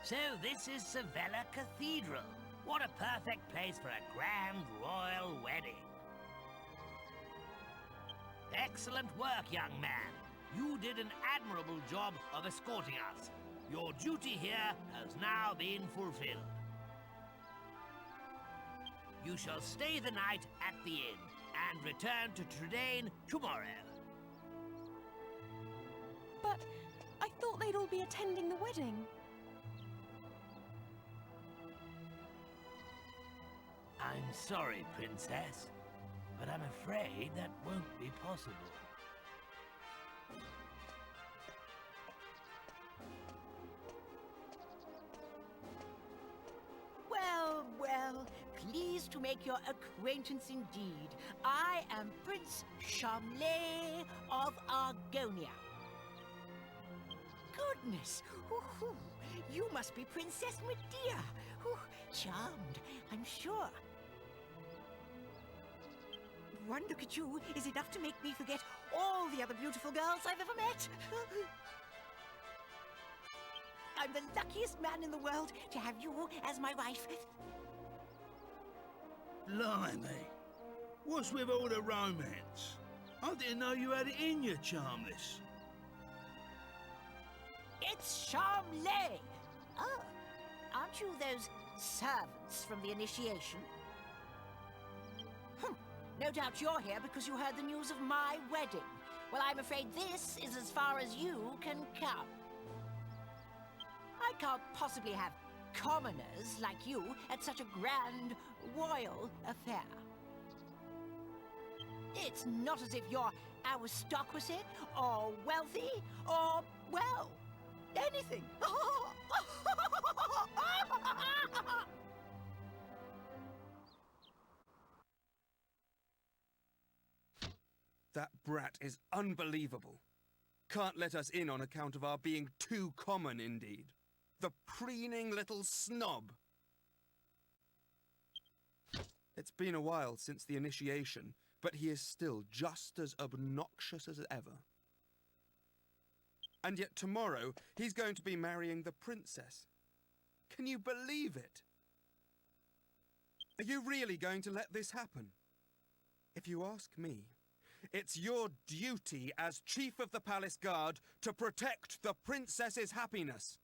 So this is Sevilla Cathedral. What a perfect place for a grand royal wedding. Excellent work, young man. You did an admirable job of escorting us. Your duty here has now been fulfilled. You shall stay the night at the inn and return to Trode tomorrow. But I thought they'd all be attending the wedding. I'm sorry, Princess, but I'm afraid that won't be possible. Well, well, pleased to make your acquaintance indeed. I am Prince Charmley of Argonia. Goodness, ooh, you must be Princess Madea. Ooh, charmed, I'm sure. One look at you is enough to make me forget all the other beautiful girls I've ever met. I'm the luckiest man in the world to have you as my wife. Blimey. What's with all the romance? I didn't know you had it in you, Charmless. It's Charmley. Oh, aren't you those servants from the initiation? No doubt you're here because you heard the news of my wedding. Well, I'm afraid this is as far as you can come. I can't possibly have commoners like you at such a grand royal affair. It's not as if you're aristocracy or wealthy or, well, anything. That brat is unbelievable. Can't let us in on account of our being too common, indeed. The preening little snob. It's been a while since the initiation, but he is still just as obnoxious as ever. And yet tomorrow, he's going to be marrying the princess. Can you believe it? Are you really going to let this happen? If you ask me, it's your duty as Chief of the Palace Guard to protect the princess's happiness.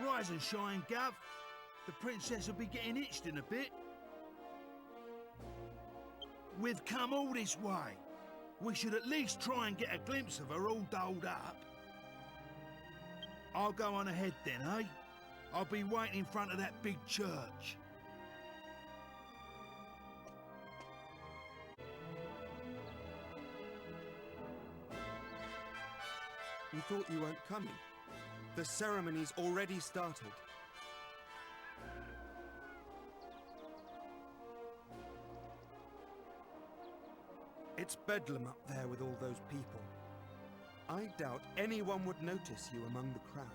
Rise and shine, Gov. The princess will be getting itched in a bit. We've come all this way. We should at least try and get a glimpse of her all dolled up. I'll go on ahead then, eh? I'll be waiting in front of that big church. We thought you weren't coming. The ceremony's already started. It's bedlam up there with all those people. I doubt anyone would notice you among the crowd.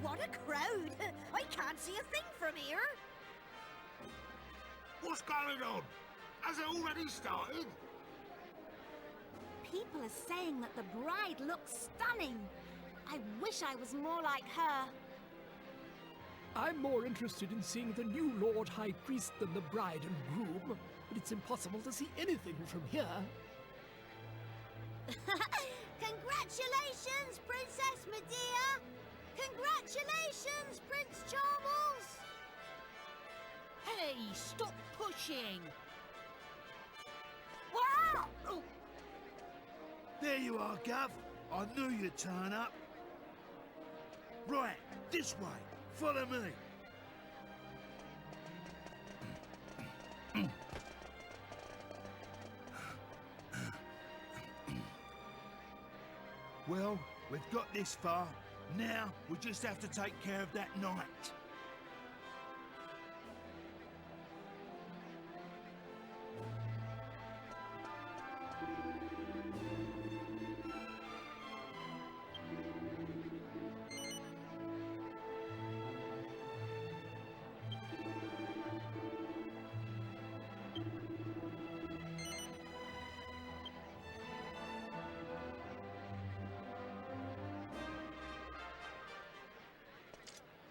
What a crowd! I can't see a thing from here. What's going on? Has it already started? People are saying that the bride looks stunning. I wish I was more like her. I'm more interested in seeing the new Lord High Priest than the bride and groom, but it's impossible to see anything from here. Congratulations, Princess Madea! Congratulations, Prince Charles! Hey, stop pushing! Wow! Oh. There you are, Gov. I knew you'd turn up. Right, this way. Follow me. Well, we've got this far. Now we just have to take care of that knight.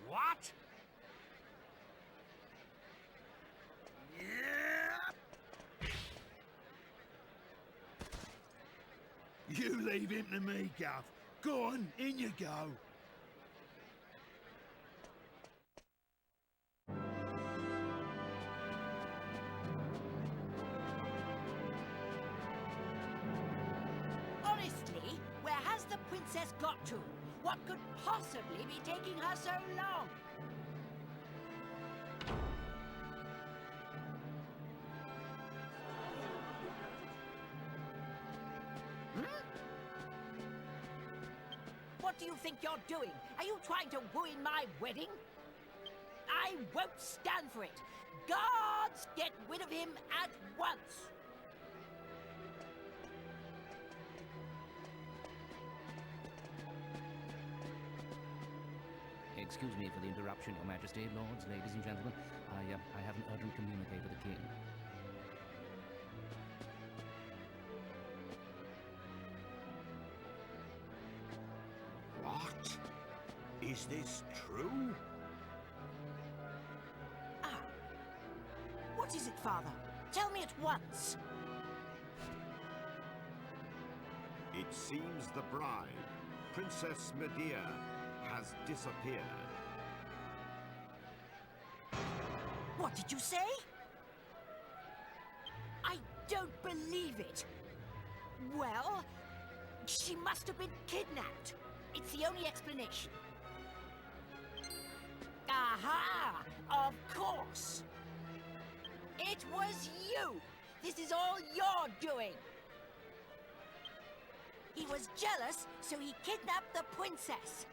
What? You leave him to me, Gov. Go on, in you go. Honestly, where has the princess got to? What could possibly be taking her so long? What do you think you're doing? Are you trying to ruin my wedding? I won't stand for it. Guards, get rid of him at once. Excuse me for the interruption, Your Majesty, lords, ladies and gentlemen. I have an urgent communique with the King. What? Is this true? Ah. What is it, Father? Tell me at once. It seems the bride, Princess Madea, has disappeared. What did you say? I don't believe it. Well, she must have been kidnapped. It's the only explanation. Aha! Of course! It was you! This is all your doing! He was jealous, so he kidnapped the princess.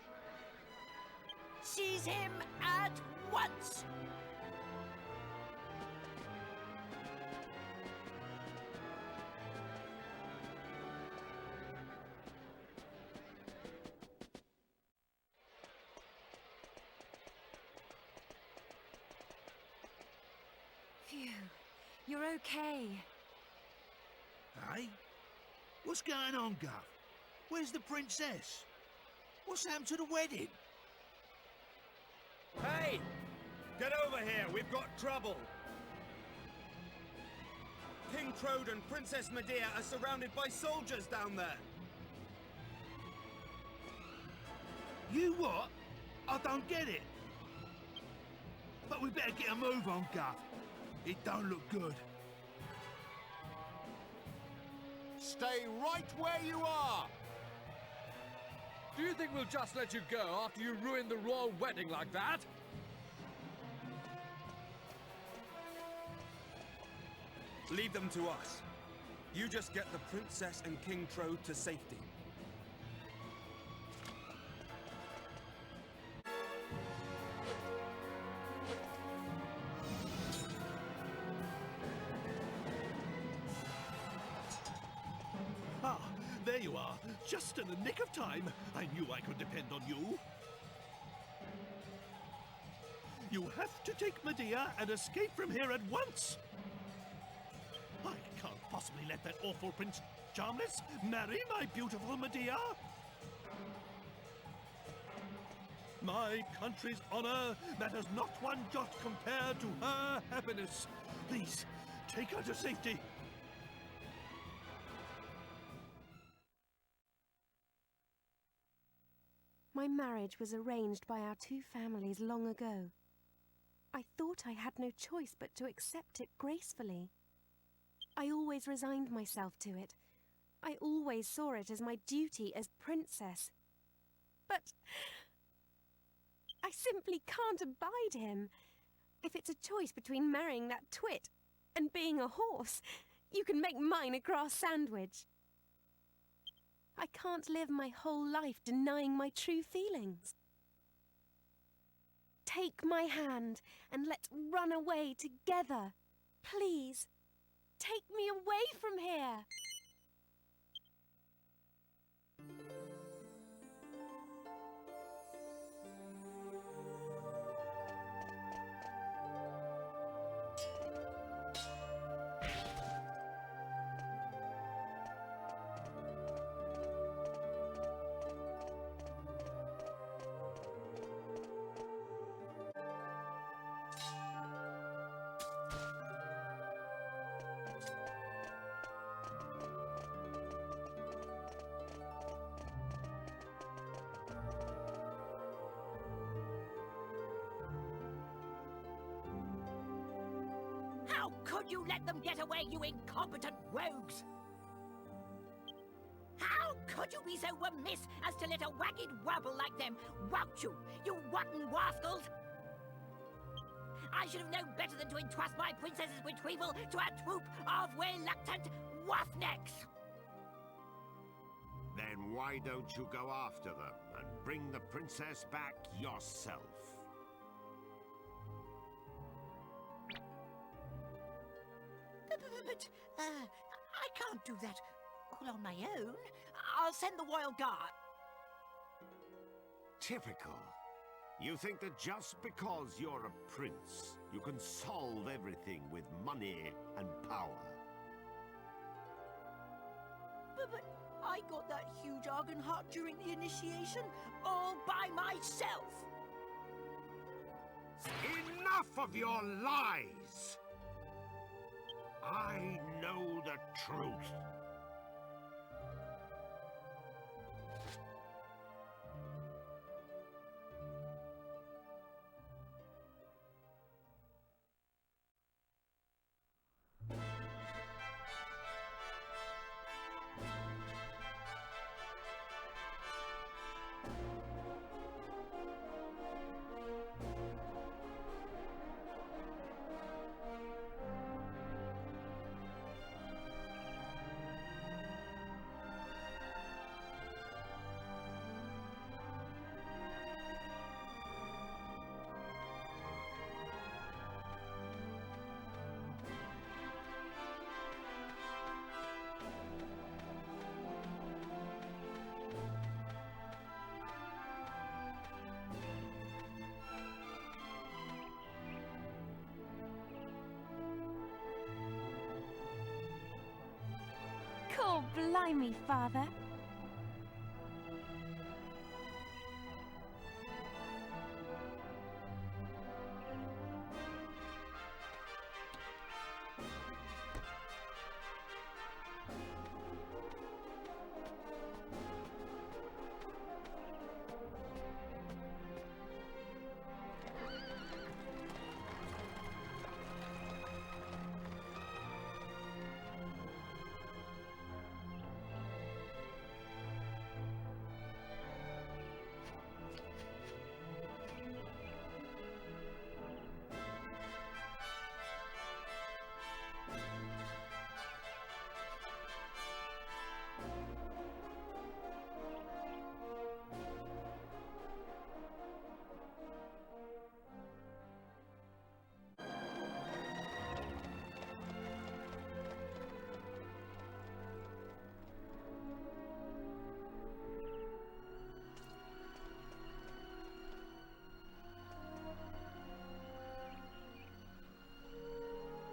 Seize him at once! Phew. You're okay. Hey? What's going on, Gov? Where's the princess? What's happened to the wedding? Hey! Get over here, we've got trouble! King Trode and Princess Madea are surrounded by soldiers down there! You what? I don't get it. But we better get a move on, Gov. It don't look good. Stay right where you are! Do you think we'll just let you go after you ruined the royal wedding like that? Leave them to us. You just get the princess and King Trode to safety. Ah, there you are. Just in the nick of time. I knew I could depend on you. You have to take Madea and escape from here at once. I can't possibly let that awful Prince Charmless marry my beautiful Madea. My country's honor matters not one jot compared to her happiness. Please, take her to safety. My marriage was arranged by our two families long ago. I thought I had no choice but to accept it gracefully. I always resigned myself to it. I always saw it as my duty as princess. But I simply can't abide him. If it's a choice between marrying that twit and being a horse, you can make mine a grass sandwich. I can't live my whole life denying my true feelings. Take my hand and let's run away together. Please, take me away from here. How could you let them get away, you incompetent rogues? How could you be so remiss as to let a wagged wabble like them wout you, you rotten rascals? I should have known better than to entrust my princess's retrieval to a troop of reluctant roughnecks. Then why don't you go after them and bring the princess back yourself? But, I can't do that all on my own. I'll send the royal guard. Typical. You think that just because you're a prince, you can solve everything with money and power. But I got that huge argon heart during the initiation, all by myself. Enough of your lies! I know the truth. Oh, blimey, Father.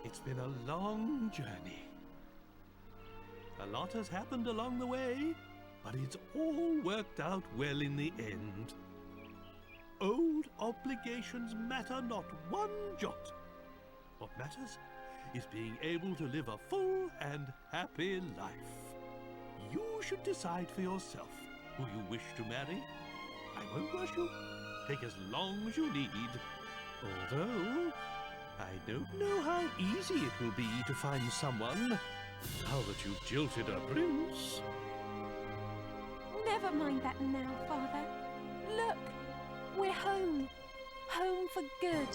It's been a long journey. A lot has happened along the way, but it's all worked out well in the end. Old obligations matter not one jot. What matters is being able to live a full and happy life. You should decide for yourself who you wish to marry. I won't rush you. Take as long as you need. Although, I don't know how easy it will be to find someone now that you've jilted a prince. Never mind that now, Father. Look, we're home. Home for good.